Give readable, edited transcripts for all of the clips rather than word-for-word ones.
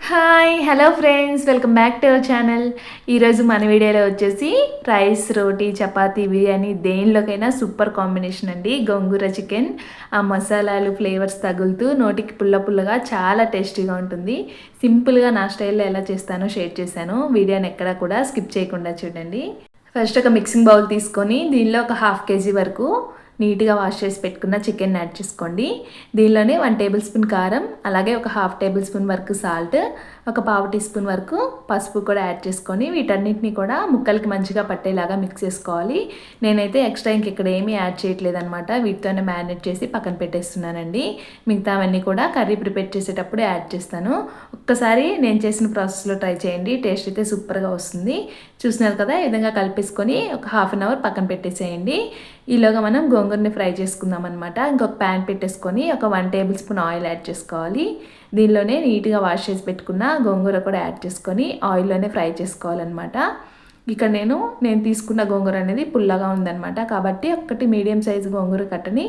Hi hello friends, welcome back to our channel. ఈరోజు మన వీడియోలో వచ్చేసి రైస్, రోటీ, చపాతీ, బిర్యానీ దేనిలోకైనా సూపర్ కాంబినేషన్ అండి. గోంగూర చికెన్, ఆ మసాలాలు ఫ్లేవర్స్ తగులుతూ నోటికి పుల్ల పుల్లగా చాలా టేస్టీగా ఉంటుంది. సింపుల్గా నా స్టైల్లో ఎలా చేస్తానో షేర్ చేశాను. వీడియోని ఎక్కడా కూడా స్కిప్ చేయకుండా చూడండి. ఫస్ట్ ఒక మిక్సింగ్ బౌల్ తీసుకొని దీనిలో ఒక 1/2 kg వరకు నీట్గా వాష్ చేసి పెట్టుకున్న చికెన్ యాడ్ చేసుకోండి. దీనిలోనే 1 టేబుల్ స్పూన్ కారం, అలాగే ఒక 1/2 టేబుల్ స్పూన్ వరకు సాల్ట్, ఒక 1/2 టీ స్పూన్ వరకు పసుపు కూడా యాడ్ చేసుకొని వీటన్నిటిని కూడా ముక్కలకి మంచిగా పట్టేలాగా మిక్స్ చేసుకోవాలి. నేనైతే ఎక్స్ట్రా ఇక్కడ ఏమీ యాడ్ చేయట్లేదు అనమాట. వీటితోనే మ్యారినేట్ చేసి పక్కన పెట్టేస్తున్నానండి. మిగతావన్నీ కూడా కర్రీ ప్రిపేర్ చేసేటప్పుడు యాడ్ చేస్తాను. ఒక్కసారి నేను చేసిన ప్రాసెస్లో ట్రై చేయండి, టేస్ట్ అయితే సూపర్గా వస్తుంది. చూస్తున్నారు కదా, ఈ విధంగా కలిపేసుకొని ఒక 1/2 అవర్ పక్కన పెట్టేసేయండి. ఈలోగా మనం గోంగూరని ఫ్రై చేసుకుందాం అనమాట. ఇంకొక ప్యాన్ పెట్టేసుకొని ఒక 1 టేబుల్ స్పూన్ ఆయిల్ యాడ్ చేసుకోవాలి. దీనిలోనే నీట్గా వాష్ చేసి పెట్టుకున్న గోంగూర కూడా యాడ్ చేసుకొని ఆయిల్లోనే ఫ్రై చేసుకోవాలన్నమాట. ఇక్కడ నేను తీసుకున్న గోంగూర అనేది పుల్లగా ఉందన్నమాట. కాబట్టి ఒకటి మీడియం సైజు గోంగూర కట్టని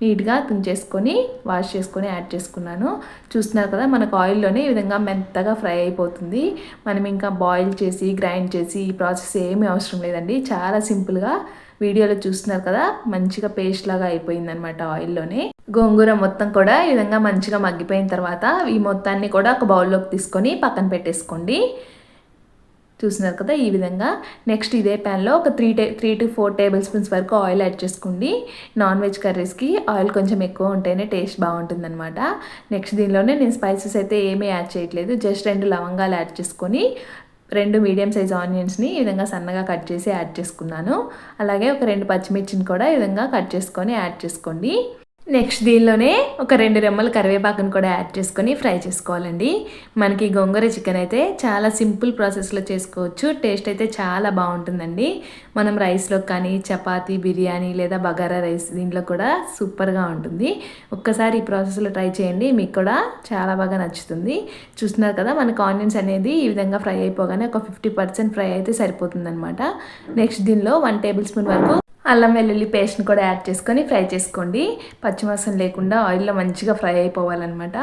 నీట్గా తుంచేసుకొని వాష్ చేసుకొని యాడ్ చేసుకున్నాను. చూస్తున్నారు కదా, మనకు ఆయిల్లోనే ఈ విధంగా మెత్తగా ఫ్రై అయిపోతుంది. మనం ఇంకా బాయిల్ చేసి గ్రైండ్ చేసి ఈ ప్రాసెస్ ఏమీ అవసరం లేదండి. చాలా సింపుల్గా వీడియోలో చూస్తున్నారు కదా, మంచిగా పేస్ట్ లాగా అయిపోయిందనమాట ఆయిల్లోనే. గోంగూర మొత్తం కూడా ఈ విధంగా మంచిగా మగ్గిపోయిన తర్వాత ఈ మొత్తాన్ని కూడా ఒక బౌల్లోకి తీసుకొని పక్కన పెట్టేసుకోండి. చూస్తున్నారు కదా, ఈ విధంగా. నెక్స్ట్ ఇదే ప్యాన్లో ఒక 3 to 4 టేబుల్ స్పూన్స్ వరకు ఆయిల్ యాడ్ చేసుకోండి. నాన్ వెజ్ కర్రీస్కి ఆయిల్ కొంచెం ఎక్కువ ఉంటేనే టేస్ట్ బాగుంటుందన్నమాట. నెక్స్ట్ దీనిలోనే నేను స్పైసెస్ అయితే ఏమీ యాడ్ చేయట్లేదు. జస్ట్ 2 లవంగాలు యాడ్ చేసుకొని 2 మీడియం సైజ్ ఆనియన్స్ని ఈ విధంగా సన్నగా కట్ చేసి యాడ్ చేసుకున్నాను. అలాగే ఒక 2 పచ్చిమిర్చిని కూడా ఈ విధంగా కట్ చేసుకొని యాడ్ చేసుకోండి. నెక్స్ట్ దీనిలోనే ఒక 2 రెమ్మల కరివేపాకును కూడా యాడ్ చేసుకొని ఫ్రై చేసుకోవాలండి. మనకి గోంగూర చికెన్ అయితే చాలా సింపుల్ ప్రాసెస్లో చేసుకోవచ్చు. టేస్ట్ అయితే చాలా బాగుంటుందండి. మనం రైస్లో కానీ చపాతీ, బిర్యానీ లేదా బగారా రైస్ దీంట్లో కూడా సూపర్గా ఉంటుంది. ఒక్కసారి ఈ ప్రాసెస్లో ట్రై చేయండి, మీకు కూడా చాలా బాగా నచ్చుతుంది. చూస్తున్నారు కదా, మనకు ఆనియన్స్ అనేది ఈ విధంగా ఫ్రై అయిపోగానే ఒక 50% ఫ్రై అయితే సరిపోతుందన్నమాట. నెక్స్ట్ దీనిలో 1 టేబుల్ స్పూన్ వరకు అల్లం వెల్లుల్లి పేస్ట్ని కూడా యాడ్ చేసుకొని ఫ్రై చేసుకోండి. పచ్చివాసన లేకుండా ఆయిల్లో మంచిగా ఫ్రై అయిపోవాలన్నమాట.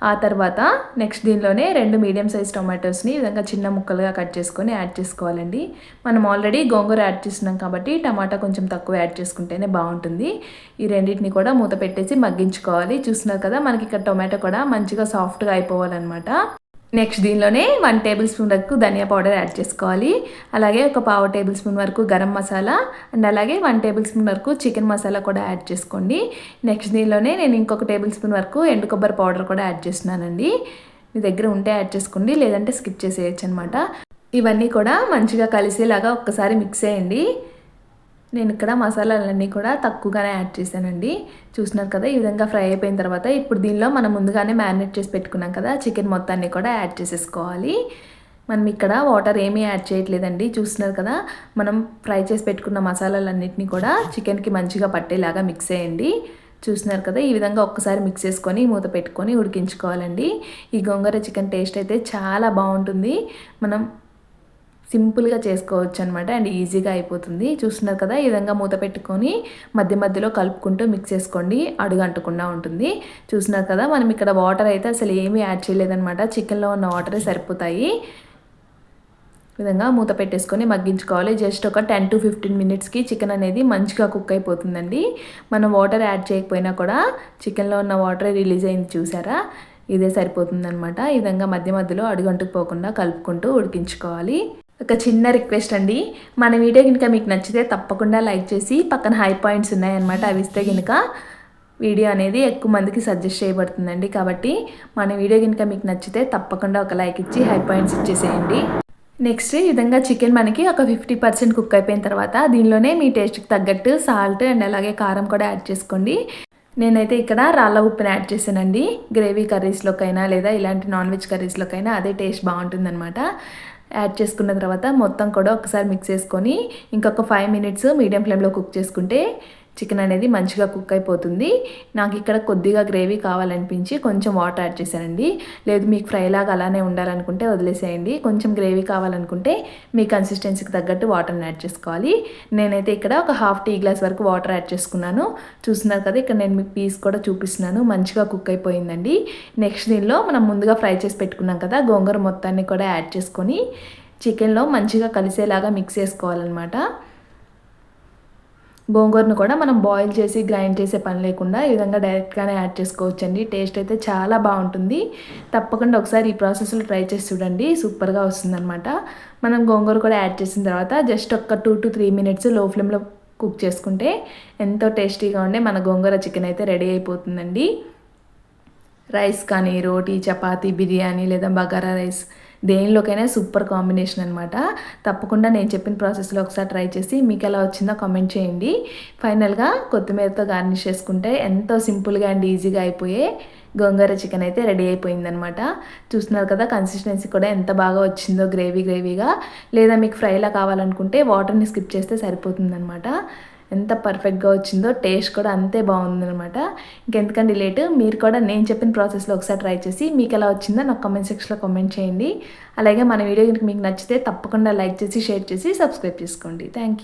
ఆ తర్వాత నెక్స్ట్ దీనిలోనే 2 మీడియం సైజ్ టొమాటోస్ని ఈ విధంగా చిన్న ముక్కలుగా కట్ చేసుకొని యాడ్ చేసుకోవాలండి. మనం ఆల్రెడీ గోంగూర యాడ్ చేస్తున్నాం కాబట్టి టమాటా కొంచెం తక్కువ యాడ్ చేసుకుంటేనే బాగుంటుంది. ఈ రెండింటిని కూడా మూత పెట్టేసి మగ్గించుకోవాలి. చూస్తున్నారు కదా, మనకి ఇక్కడ టొమాటో కూడా మంచిగా సాఫ్ట్గా అయిపోవాలన్నమాట. నెక్స్ట్ దీనిలోనే 1 టేబుల్ స్పూన్ వరకు ధనియా పౌడర్ యాడ్ చేసుకోవాలి. అలాగే ఒక 1/2 టేబుల్ స్పూన్ వరకు గరం మసాలా అండ్ అలాగే 1 టేబుల్ స్పూన్ వరకు చికెన్ మసాలా కూడా యాడ్ చేసుకోండి. నెక్స్ట్ దీనిలోనే నేను ఇంకొక టేబుల్ స్పూన్ వరకు ఎండు కొబ్బరి పౌడర్ కూడా యాడ్ చేస్తున్నానండి. మీ దగ్గర ఉంటే యాడ్ చేసుకోండి, లేదంటే స్కిప్ చేసేయచ్చు అనమాట. ఇవన్నీ కూడా మంచిగా కలిసేలాగా ఒక్కసారి మిక్స్ చేయండి. నేను ఇక్కడ మసాలాలన్నీ కూడా తక్కువగానే యాడ్ చేశానండి. చూస్తున్నారు కదా, ఈ విధంగా ఫ్రై అయిపోయిన తర్వాత ఇప్పుడు దీనిలో మనం ముందుగానే మ్యారినేట్ చేసి పెట్టుకున్నాం కదా చికెన్ మొత్తాన్ని కూడా యాడ్ చేసేసుకోవాలి. మనం ఇక్కడ వాటర్ ఏమీ యాడ్ చేయట్లేదండి. చూస్తున్నారు కదా, మనం ఫ్రై చేసి పెట్టుకున్న మసాలాలన్నింటినీ కూడా చికెన్కి మంచిగా పట్టేలాగా మిక్స్ చేయండి. చూస్తున్నారు కదా, ఈ విధంగా ఒక్కసారి మిక్స్ చేసుకొని మూత పెట్టుకొని ఉడికించుకోవాలండి. ఈ గోంగూర చికెన్ టేస్ట్ అయితే చాలా బాగుంటుంది. మనం సింపుల్గా చేసుకోవచ్చు అనమాట అండ్ ఈజీగా అయిపోతుంది. చూస్తున్నారు కదా, ఈ విధంగా మూత పెట్టుకొని మధ్య మధ్యలో కలుపుకుంటూ మిక్స్ చేసుకోండి, అడుగు అంటకుండా ఉంటుంది. చూస్తున్నారు కదా, మనం ఇక్కడ వాటర్ అయితే అసలు ఏమీ యాడ్ చేయలేదన్నమాట. చికెన్లో ఉన్న వాటరే సరిపోతాయి. ఈ విధంగా మూత పెట్టేసుకొని మగ్గించుకోవాలి. జస్ట్ ఒక 10 to 15 మినిట్స్కి చికెన్ అనేది మంచిగా కుక్ అయిపోతుందండి. మనం వాటర్ యాడ్ చేయకపోయినా కూడా చికెన్లో ఉన్న వాటరే రిలీజ్ అయింది, చూసారా? ఇదే సరిపోతుందన్నమాట. ఈ విధంగా మధ్య మధ్యలో అడుగంటుకుపోకుండా కలుపుకుంటూ ఉడికించుకోవాలి. ఒక చిన్న రిక్వెస్ట్ అండి, మన వీడియో కనుక మీకు నచ్చితే తప్పకుండా లైక్ చేసి పక్కన హై పాయింట్స్ ఉన్నాయన్నమాట, అవి ఇస్తే కనుక వీడియో అనేది ఎక్కువ మందికి సజెస్ట్ చేయబడుతుందండి. కాబట్టి మన వీడియో కనుక మీకు నచ్చితే తప్పకుండా ఒక లైక్ ఇచ్చి హై పాయింట్స్ ఇచ్చేసేయండి. నెక్స్ట్ ఈ విధంగా చికెన్ మనకి ఒక 50% కుక్ అయిపోయిన తర్వాత దీనిలోనే మీ టేస్ట్కి తగ్గట్టు సాల్ట్ అండ్ అలాగే కారం కూడా యాడ్ చేసుకోండి. నేనైతే ఇక్కడ రాళ్ళ ఉప్పుని యాడ్ చేశానండి. గ్రేవీ కర్రీస్లోకైనా లేదా ఇలాంటి నాన్ వెజ్ కర్రీస్లోకైనా అదే టేస్ట్ బాగుంటుందన్నమాట. యాడ్ చేసుకున్న తర్వాత మొత్తం కూడా ఒకసారి మిక్స్ చేసుకొని ఇంకొక 5 మినిట్స్ మీడియం ఫ్లేమ్లో కుక్ చేసుకుంటే చికెన్ అనేది మంచిగా కుక్ అయిపోతుంది. నాకు ఇక్కడ కొద్దిగా గ్రేవీ కావాలనిపించి కొంచెం వాటర్ యాడ్ చేశానండి. లేదు మీకు ఫ్రై లాగా అలానే ఉండాలనుకుంటే వదిలేసేయండి. కొంచెం గ్రేవీ కావాలనుకుంటే మీ కన్సిస్టెన్సీకి తగ్గట్టు వాటర్ని యాడ్ చేసుకోవాలి. నేనైతే ఇక్కడ ఒక హాఫ్ టీ గ్లాస్ వరకు వాటర్ యాడ్ చేసుకున్నాను. చూస్తున్నారు కదా, ఇక్కడ నేను మీకు పీస్ కూడా చూపిస్తున్నాను. మంచిగా కుక్ అయిపోయిందండి. నెక్స్ట్ దీనిలో మనం ముందుగా ఫ్రై చేసి పెట్టుకున్నాం కదా గోంగూర మొత్తాన్ని కూడా యాడ్ చేసుకొని చికెన్లో మంచిగా కలిసేలాగా మిక్స్ చేసుకోవాలన్నమాట. గోంగూరను కూడా మనం బాయిల్ చేసి గ్రైండ్ చేసే పని లేకుండా ఈ విధంగా డైరెక్ట్గానే యాడ్ చేసుకోవచ్చండి. టేస్ట్ అయితే చాలా బాగుంటుంది. తప్పకుండా ఒకసారి ఈ ప్రాసెస్లో ట్రై చేసి చూడండి, సూపర్గా వస్తుందన్నమాట. మనం గోంగూర కూడా యాడ్ చేసిన తర్వాత జస్ట్ ఒక 2 to 3 minutes లో ఫ్లేమ్లో కుక్ చేసుకుంటే ఎంతో టేస్టీగా ఉండే మన గోంగూర చికెన్ అయితే రెడీ అయిపోతుందండి. రైస్ కానీ, రోటీ, చపాతీ, బిర్యానీ లేదా బగారా రైస్ దేనిలోకైనా సూపర్ కాంబినేషన్ అనమాట. తప్పకుండా నేను చెప్పిన ప్రాసెస్లో ఒకసారి ట్రై చేసి మీకు ఎలా వచ్చిందో కామెంట్ చేయండి. ఫైనల్గా కొత్తిమీరతో గార్నిష్ చేసుకుంటే ఎంతో సింపుల్గా అండ్ ఈజీగా అయిపోయే గోంగూర చికెన్ అయితే రెడీ అయిపోయిందనమాట. చూస్తున్నారు కదా, కన్సిస్టెన్సీ కూడా ఎంత బాగా వచ్చిందో గ్రేవీగా. లేదా మీకు ఫ్రైలా కావాలనుకుంటే వాటర్ని స్కిప్ చేస్తే సరిపోతుందనమాట. ఎంత పర్ఫెక్ట్గా వచ్చిందో, టేస్ట్ కూడా అంతే బాగుందనమాట. ఇంకెందుకంటే లేట్, మీరు కూడా నేను చెప్పిన ప్రాసెస్లో ఒకసారి ట్రై చేసి మీకు ఎలా వచ్చిందో నాకు కామెంట్ సెక్షన్లో కామెంట్ చేయండి. అలాగే మన వీడియో మీకు నచ్చితే తప్పకుండా లైక్ చేసి, షేర్ చేసి, సబ్స్క్రైబ్ చేసుకోండి. Thank you.